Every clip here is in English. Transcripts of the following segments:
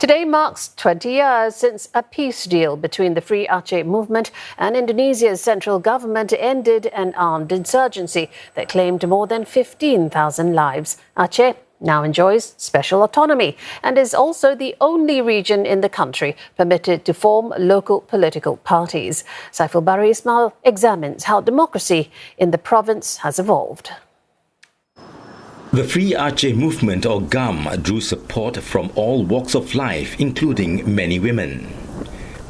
Today marks 20 years since a peace deal between the Free Aceh movement and Indonesia's central government ended an armed insurgency that claimed more than 15,000 lives. Aceh now enjoys special autonomy and is also the only region in the country permitted to form local political parties. Saiful Bahri Ismail examines how democracy in the province has evolved. The Free Aceh movement, or GAM, drew support from all walks of life, including many women.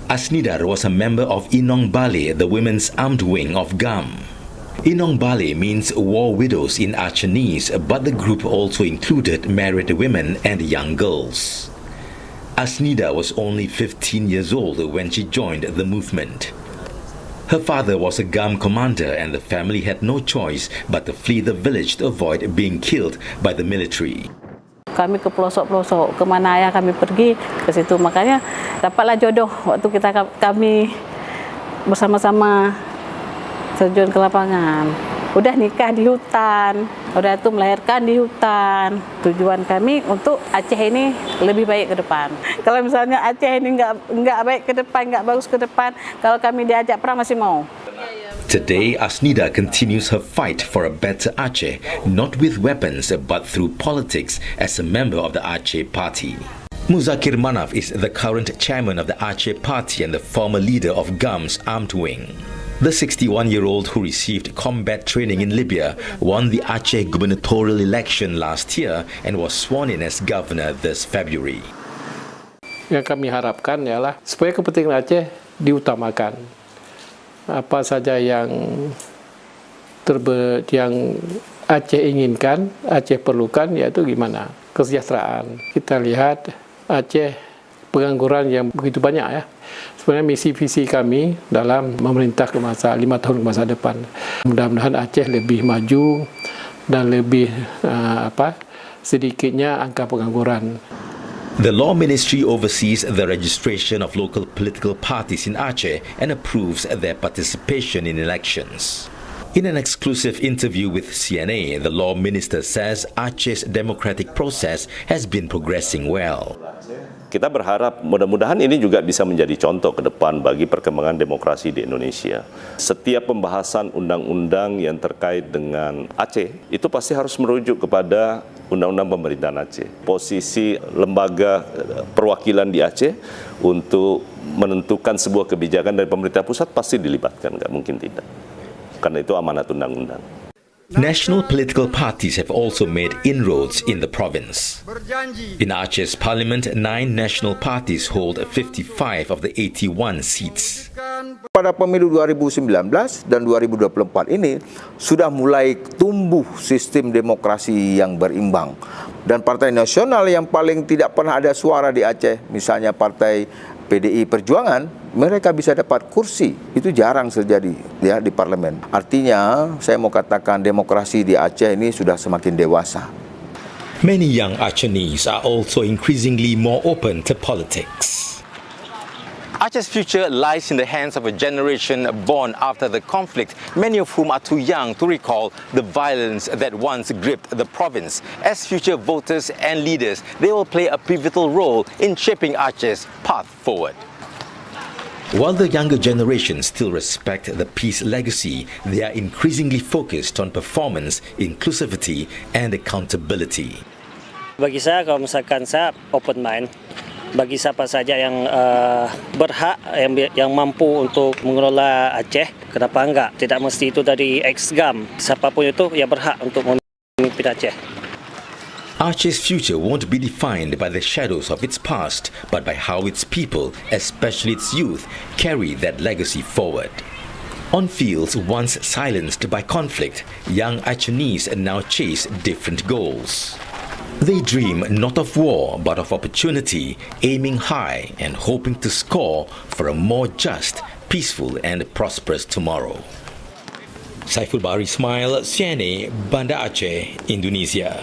Asnidar was a member of Inong Bale, the women's armed wing of GAM. Inong Bale means war widows in Acehnese, but the group also included married women and young girls. Asnidar was only 15 years old when she joined the movement. Her father was a GAM commander and the family had no choice but to flee the village to avoid being killed by the military. Kami ke pelosok-pelosok, ke mana ayah kami pergi, ke situ. Makanya dapatlah jodoh waktu kami bersama-sama terjun ke lapangan. Udah nikah di hutan, udah itu melahirkan di hutan. Tujuan kami untuk Aceh ini lebih baik ke depan. Kalau misalnya Aceh ini nggak baik ke depan, nggak bagus ke depan, kalau kami diajak perang masih mau. Today, Asnidar continues her fight for a better Aceh, not with weapons but through politics as a member of the Aceh Party. Muzakir Manaf is the current chairman of the Aceh Party and the former leader of GAM's armed wing. The 61-year-old who received combat training in Libya won the Aceh gubernatorial election last year and was sworn in as governor this February. Yang kami harapkan ialah supaya kepentingan Aceh diutamakan. Apa saja yang Aceh inginkan, Aceh perlukan, yaitu gimana? Kesejahteraan. Kita lihat Aceh pengangguran yang begitu banyak ya. Sebenarnya misi visi kami dalam memerintah ke masa 5 tahun ke masa depan. Mudah-mudahan Aceh lebih maju dan lebih sedikitnya angka pengangguran. The Law Ministry oversees the registration of local political parties in Aceh and approves their participation in elections. In an exclusive interview with CNA, the Law Minister says Aceh's democratic process has been progressing well. Kita berharap mudah-mudahan ini juga bisa menjadi contoh ke depan bagi perkembangan demokrasi di Indonesia. Setiap pembahasan undang-undang yang terkait dengan Aceh itu pasti harus merujuk kepada undang-undang pemerintahan Aceh. Posisi lembaga perwakilan di Aceh untuk menentukan sebuah kebijakan dari pemerintah pusat pasti dilibatkan, nggak mungkin tidak. Karena itu amanat undang-undang. National political parties have also made inroads in the province. In Aceh's parliament, 9 national parties hold 55 of the 81 seats. Pada pemilu 2019 dan 2024 ini sudah mulai tumbuh sistem demokrasi yang berimbang. Dan partai nasional yang paling tidak pernah ada suara di Aceh, misalnya partai PDI Perjuangan, mereka bisa dapat kursi. Itu jarang terjadi ya di parlemen. Artinya, saya mau katakan demokrasi di Aceh ini sudah semakin dewasa. Many young Acehnese are also increasingly more open to politics. Aceh's future lies in the hands of a generation born after the conflict, many of whom are too young to recall the violence that once gripped the province. As future voters and leaders, they will play a pivotal role in shaping Aceh's path forward. While the younger generation still respect the peace legacy, they are increasingly focused on performance, inclusivity, and accountability. Bagi saya, kalau misalkan saya open mind, bagi siapa saja yang berhak, yang mampu untuk mengelola Aceh, kenapa enggak? Tidak mesti itu dari ex-GAM, siapapun itu ya berhak untuk memimpin Aceh. Aceh's future won't be defined by the shadows of its past, but by how its people, especially its youth, carry that legacy forward. On fields once silenced by conflict, young Acehnese now chase different goals. They dream not of war, but of opportunity, aiming high and hoping to score for a more just, peaceful and prosperous tomorrow. Saiful Bahri Ismail, CNA, Banda Aceh, Indonesia.